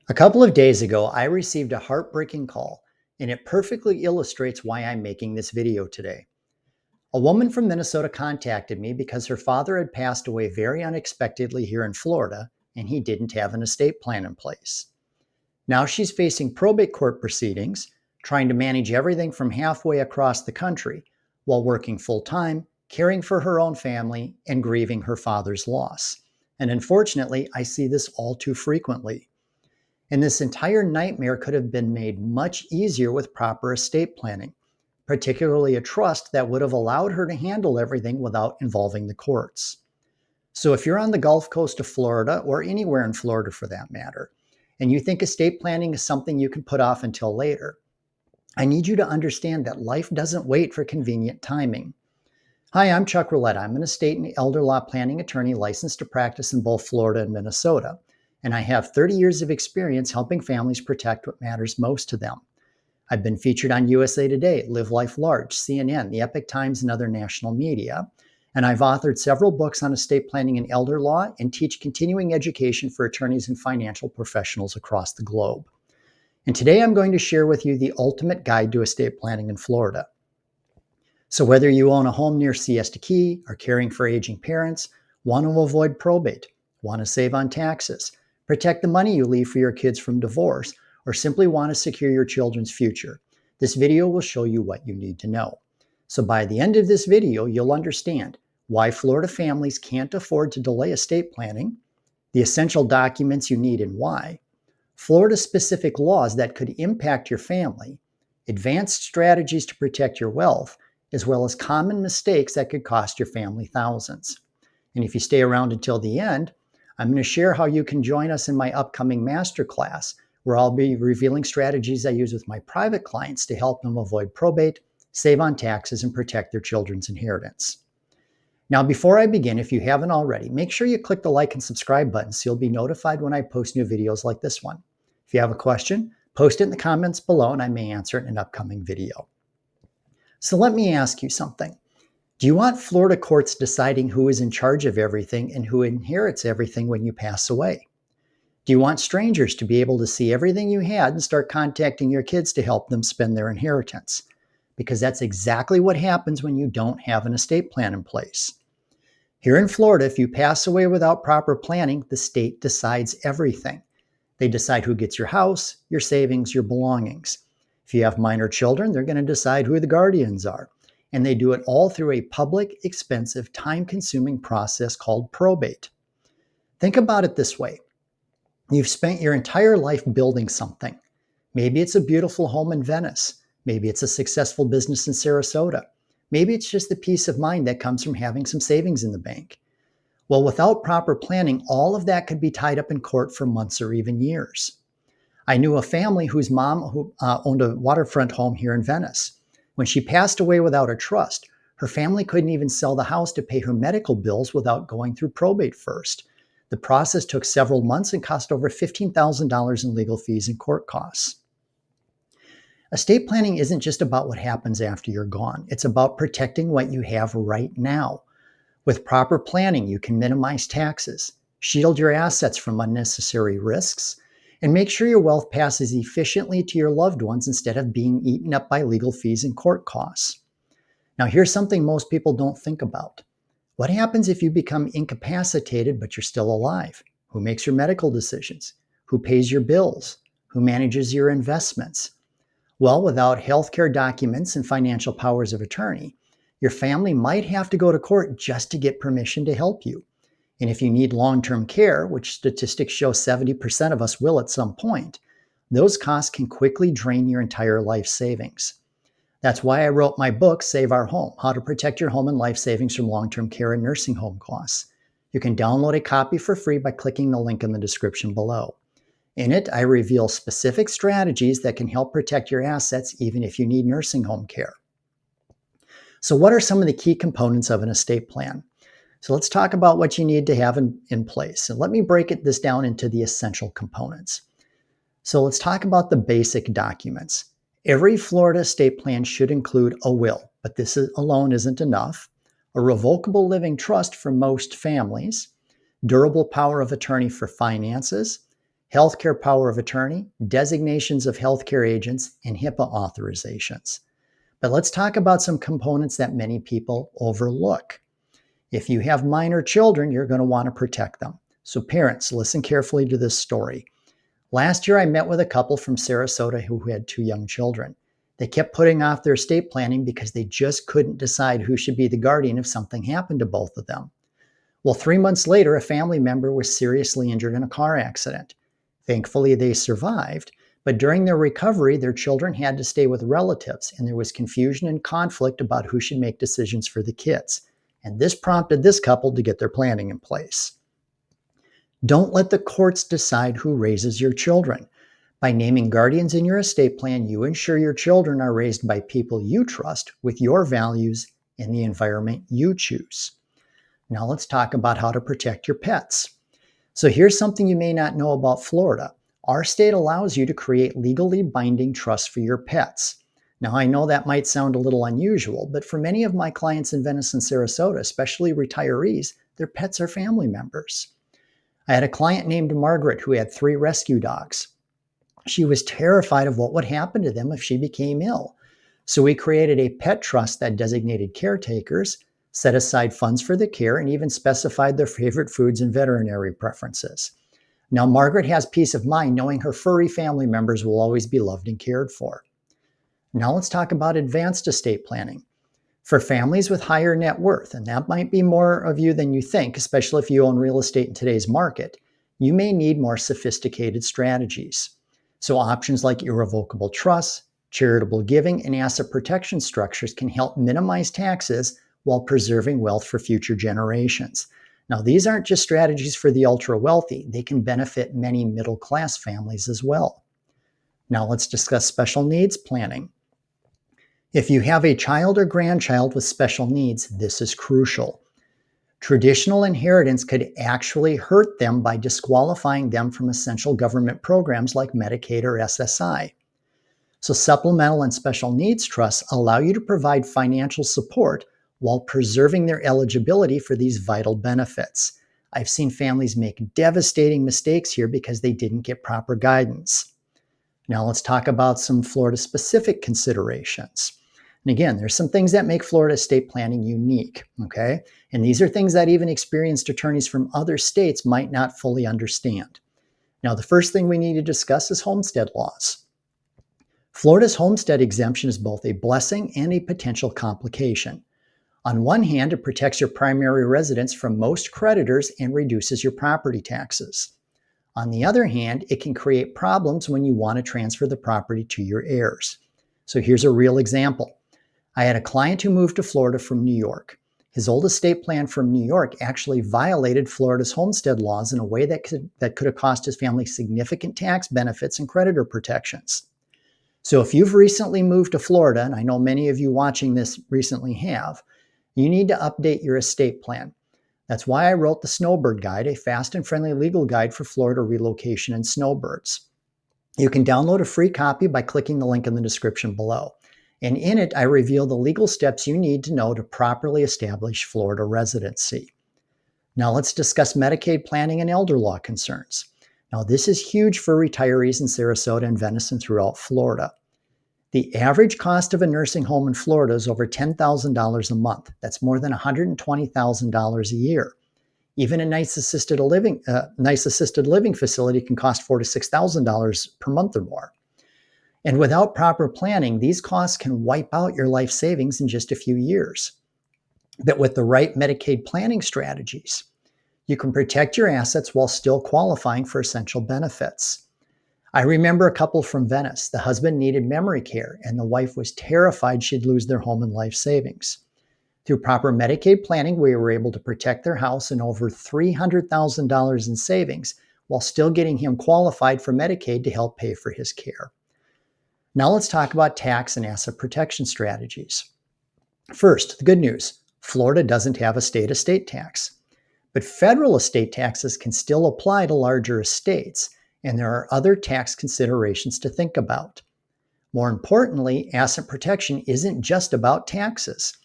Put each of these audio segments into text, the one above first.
A couple of days ago, I received a heartbreaking call, and it perfectly illustrates why I'm making this video today. A woman from Minnesota contacted me because her father had passed away very unexpectedly here in Florida, and he didn't have an estate plan in place. Now she's facing probate court proceedings, trying to manage everything from halfway across the country while working full time, caring for her own family, and grieving her father's loss. And unfortunately, I see this all too frequently. And this entire nightmare could have been made much easier with proper estate planning, particularly a trust that would have allowed her to handle everything without involving the courts. So, if you're on the Gulf Coast of Florida, or anywhere in Florida for that matter, and you think estate planning is something you can put off until later, I need you to understand that life doesn't wait for convenient timing. Hi, I'm Chuck Roulette. I'm an estate and elder law planning attorney licensed to practice in both Florida and Minnesota, and I have 30 years of experience helping families protect what matters most to them. I've been featured on USA Today, Live Life Large, CNN, the Epic Times, and other national media. And I've authored several books on estate planning and elder law and teach continuing education for attorneys and financial professionals across the globe. And today I'm going to share with you the ultimate guide to estate planning in Florida. So whether you own a home near Siesta Key, are caring for aging parents, want to avoid probate, want to save on taxes, protect the money you leave for your kids from divorce, or simply want to secure your children's future, this video will show you what you need to know. So by the end of this video, you'll understand why Florida families can't afford to delay estate planning, the essential documents you need and why, Florida-specific laws that could impact your family, advanced strategies to protect your wealth, as well as common mistakes that could cost your family thousands. And if you stay around until the end, I'm going to share how you can join us in my upcoming Masterclass, where I'll be revealing strategies I use with my private clients to help them avoid probate, save on taxes, and protect their children's inheritance. Now, before I begin, if you haven't already, make sure you click the like and subscribe button so you'll be notified when I post new videos like this one. If you have a question, post it in the comments below and I may answer it in an upcoming video. So let me ask you something. Do you want Florida courts deciding who is in charge of everything and who inherits everything when you pass away? Do you want strangers to be able to see everything you had and start contacting your kids to help them spend their inheritance? Because that's exactly what happens when you don't have an estate plan in place. Here in Florida, if you pass away without proper planning, the state decides everything. They decide who gets your house, your savings, your belongings. If you have minor children, they're going to decide who the guardians are. And they do it all through a public, expensive, time-consuming process called probate. Think about it this way. You've spent your entire life building something. Maybe it's a beautiful home in Venice. Maybe it's a successful business in Sarasota. Maybe it's just the peace of mind that comes from having some savings in the bank. Well, without proper planning, all of that could be tied up in court for months or even years. I knew a family whose mom owned a waterfront home here in Venice. When she passed away without a trust, her family couldn't even sell the house to pay her medical bills without going through probate first. The process took several months and cost over $15,000 in legal fees and court costs. Estate planning isn't just about what happens after you're gone. It's about protecting what you have right now. With proper planning, you can minimize taxes, shield your assets from unnecessary risks, and make sure your wealth passes efficiently to your loved ones instead of being eaten up by legal fees and court costs. Now, here's something most people don't think about. What happens if you become incapacitated but you're still alive? Who makes your medical decisions? Who pays your bills? Who manages your investments? Well, without healthcare documents and financial powers of attorney, your family might have to go to court just to get permission to help you. And if you need long-term care, which statistics show 70% of us will at some point, those costs can quickly drain your entire life savings. That's why I wrote my book, Save Our Home, How to Protect Your Home and Life Savings from Long-Term Care and Nursing Home Costs. You can download a copy for free by clicking the link in the description below. In it, I reveal specific strategies that can help protect your assets even if you need nursing home care. So what are some of the key components of an estate plan? So let's talk about what you need to have in place. And let me break this down into the essential components. So let's talk about the basic documents. Every Florida estate plan should include a will, but this alone isn't enough, a revocable living trust for most families, durable power of attorney for finances, healthcare power of attorney, designations of healthcare agents, and HIPAA authorizations. But let's talk about some components that many people overlook. If you have minor children, you're going to want to protect them. So parents, listen carefully to this story. Last year, I met with a couple from Sarasota who had 2 young children. They kept putting off their estate planning because they just couldn't decide who should be the guardian if something happened to both of them. Well, 3 months later, a family member was seriously injured in a car accident. Thankfully, they survived, but during their recovery, their children had to stay with relatives, and there was confusion and conflict about who should make decisions for the kids. And this prompted this couple to get their planning in place. Don't let the courts decide who raises your children. By naming guardians in your estate plan, you ensure your children are raised by people you trust with your values in the environment you choose. Now let's talk about how to protect your pets. So here's something you may not know about Florida. Our state allows you to create legally binding trusts for your pets. Now I know that might sound a little unusual, but for many of my clients in Venice and Sarasota, especially retirees, their pets are family members. I had a client named Margaret who had 3 rescue dogs. She was terrified of what would happen to them if she became ill. So we created a pet trust that designated caretakers, set aside funds for the care, and even specified their favorite foods and veterinary preferences. Now, Margaret has peace of mind knowing her furry family members will always be loved and cared for. Now let's talk about advanced estate planning. For families with higher net worth, and that might be more of you than you think, especially if you own real estate in today's market, you may need more sophisticated strategies. So options like irrevocable trusts, charitable giving, and asset protection structures can help minimize taxes while preserving wealth for future generations. Now, these aren't just strategies for the ultra wealthy. They can benefit many middle-class families as well. Now, let's discuss special needs planning. If you have a child or grandchild with special needs, this is crucial. Traditional inheritance could actually hurt them by disqualifying them from essential government programs like Medicaid or SSI. So supplemental and special needs trusts allow you to provide financial support while preserving their eligibility for these vital benefits. I've seen families make devastating mistakes here because they didn't get proper guidance. Now let's talk about some Florida-specific considerations. And again, there's some things that make Florida estate planning unique, okay? And these are things that even experienced attorneys from other states might not fully understand. Now, the first thing we need to discuss is homestead laws. Florida's homestead exemption is both a blessing and a potential complication. On one hand, it protects your primary residence from most creditors and reduces your property taxes. On the other hand, it can create problems when you want to transfer the property to your heirs. So here's a real example. I had a client who moved to Florida from New York. His old estate plan from New York actually violated Florida's homestead laws in a way that could have cost his family significant tax benefits and creditor protections. So if you've recently moved to Florida, and I know many of you watching this recently have, you need to update your estate plan. That's why I wrote the Snowbird Guide, a fast and friendly legal guide for Florida relocation and snowbirds. You can download a free copy by clicking the link in the description below. And in it, I reveal the legal steps you need to know to properly establish Florida residency. Now let's discuss Medicaid planning and elder law concerns. Now this is huge for retirees in Sarasota and Venice and throughout Florida. The average cost of a nursing home in Florida is over $10,000 a month. That's more than $120,000 a year. Even a nice assisted living facility can cost $4,000 to $6,000 per month or more. And without proper planning, these costs can wipe out your life savings in just a few years. But with the right Medicaid planning strategies, you can protect your assets while still qualifying for essential benefits. I remember a couple from Venice. The husband needed memory care, and the wife was terrified she'd lose their home and life savings. Through proper Medicaid planning, we were able to protect their house and over $300,000 in savings while still getting him qualified for Medicaid to help pay for his care. Now let's talk about tax and asset protection strategies. First, the good news. Florida doesn't have a state estate tax, but federal estate taxes can still apply to larger estates, and there are other tax considerations to think about. More importantly, asset protection isn't just about taxes.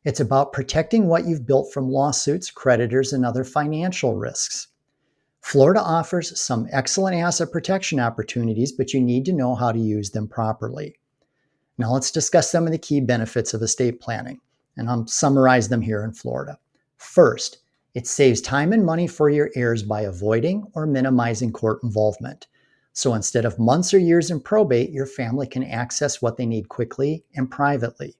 It's about protecting what you've built from lawsuits, creditors, and other financial risks. Florida offers some excellent asset protection opportunities, but you need to know how to use them properly. Now let's discuss some of the key benefits of estate planning, and I'll summarize them here in Florida. First, it saves time and money for your heirs by avoiding or minimizing court involvement. So instead of months or years in probate, your family can access what they need quickly and privately.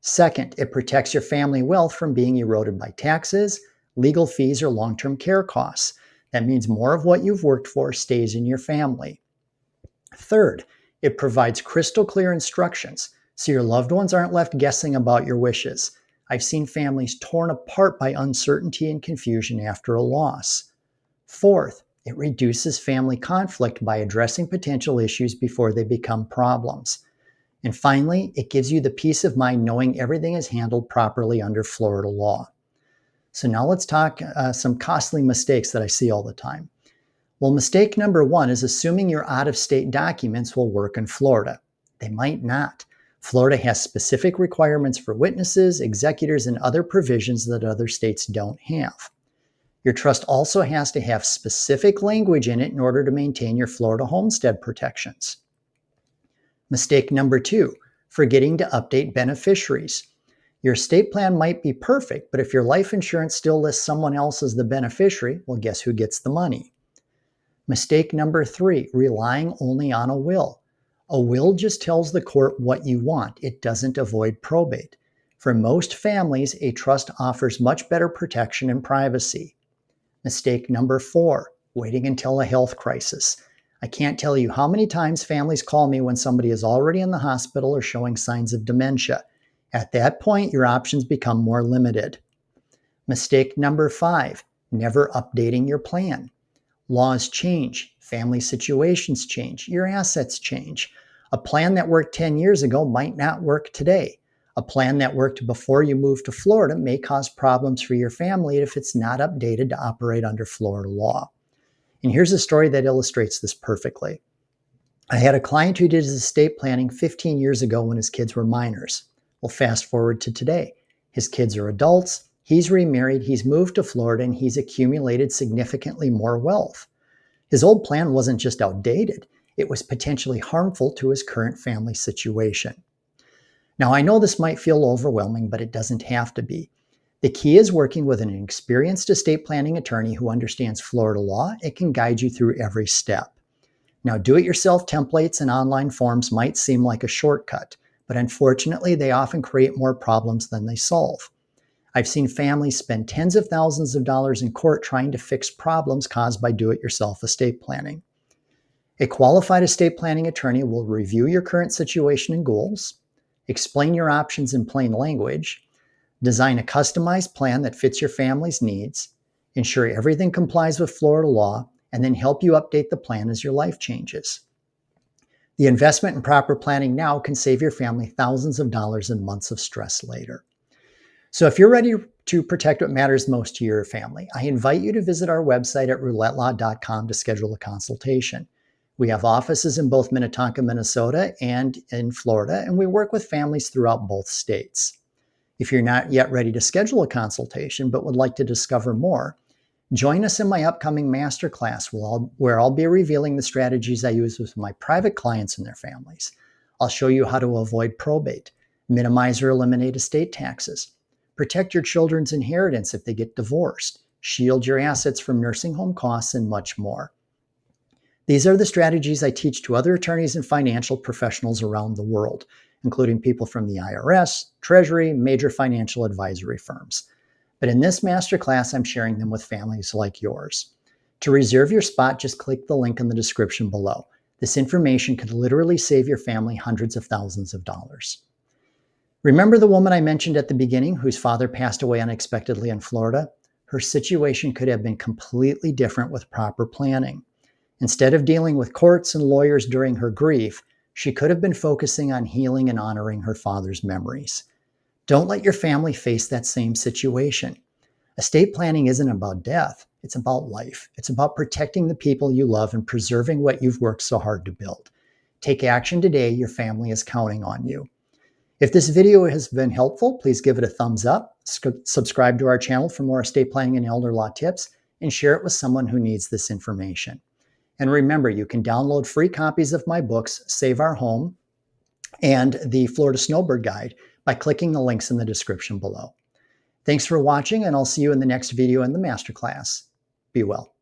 Second, it protects your family wealth from being eroded by taxes, legal fees, or long-term care costs. That means more of what you've worked for stays in your family. Third, it provides crystal clear instructions so your loved ones aren't left guessing about your wishes. I've seen families torn apart by uncertainty and confusion after a loss. Fourth, it reduces family conflict by addressing potential issues before they become problems. And finally, it gives you the peace of mind knowing everything is handled properly under Florida law. So now let's talk some costly mistakes that I see all the time. Well, mistake number one is assuming your out-of-state documents will work in Florida. They might not. Florida has specific requirements for witnesses, executors, and other provisions that other states don't have. Your trust also has to have specific language in it in order to maintain your Florida homestead protections. Mistake number two, forgetting to update beneficiaries. Your estate plan might be perfect, but if your life insurance still lists someone else as the beneficiary, well, guess who gets the money? Mistake number three, relying only on a will. A will just tells the court what you want. It doesn't avoid probate. For most families, a trust offers much better protection and privacy. Mistake number four, waiting until a health crisis. I can't tell you how many times families call me when somebody is already in the hospital or showing signs of dementia. At that point, your options become more limited. Mistake number five, never updating your plan. Laws change, family situations change, your assets change. A plan that worked 10 years ago might not work today. A plan that worked before you moved to Florida may cause problems for your family if it's not updated to operate under Florida law. And here's a story that illustrates this perfectly. I had a client who did his estate planning 15 years ago when his kids were minors. Well, fast forward to today. His kids are adults, he's remarried, he's moved to Florida, and he's accumulated significantly more wealth. His old plan wasn't just outdated, it was potentially harmful to his current family situation. Now, I know this might feel overwhelming, but it doesn't have to be. The key is working with an experienced estate planning attorney who understands Florida law. It can guide you through every step. Now, do-it-yourself templates and online forms might seem like a shortcut, but unfortunately, they often create more problems than they solve. I've seen families spend tens of thousands of dollars in court trying to fix problems caused by do-it-yourself estate planning. A qualified estate planning attorney will review your current situation and goals, explain your options in plain language, design a customized plan that fits your family's needs, ensure everything complies with Florida law, and then help you update the plan as your life changes. The investment in proper planning now can save your family thousands of dollars and months of stress later. So if you're ready to protect what matters most to your family, I invite you to visit our website at roulettelaw.com to schedule a consultation. We have offices in both Minnetonka, Minnesota, and in Florida, and we work with families throughout both states. If you're not yet ready to schedule a consultation but would like to discover more, join us in my upcoming Masterclass where I'll be revealing the strategies I use with my private clients and their families. I'll show you how to avoid probate, minimize or eliminate estate taxes, protect your children's inheritance if they get divorced, shield your assets from nursing home costs, and much more. These are the strategies I teach to other attorneys and financial professionals around the world, including people from the IRS, Treasury, major financial advisory firms. But in this masterclass, I'm sharing them with families like yours. To reserve your spot, just click the link in the description below. This information could literally save your family hundreds of thousands of dollars. Remember the woman I mentioned at the beginning whose father passed away unexpectedly in Florida? Her situation could have been completely different with proper planning. Instead of dealing with courts and lawyers during her grief, she could have been focusing on healing and honoring her father's memories. Don't let your family face that same situation. Estate planning isn't about death. It's about life. It's about protecting the people you love and preserving what you've worked so hard to build. Take action today. Your family is counting on you. If this video has been helpful, please give it a thumbs up. Subscribe to our channel for more estate planning and elder law tips. and share it with someone who needs this information. And remember, you can download free copies of my books, Save Our Home and the Florida Snowbird Guide, by clicking the links in the description below. Thanks for watching, and I'll see you in the next video in the Masterclass. Be well.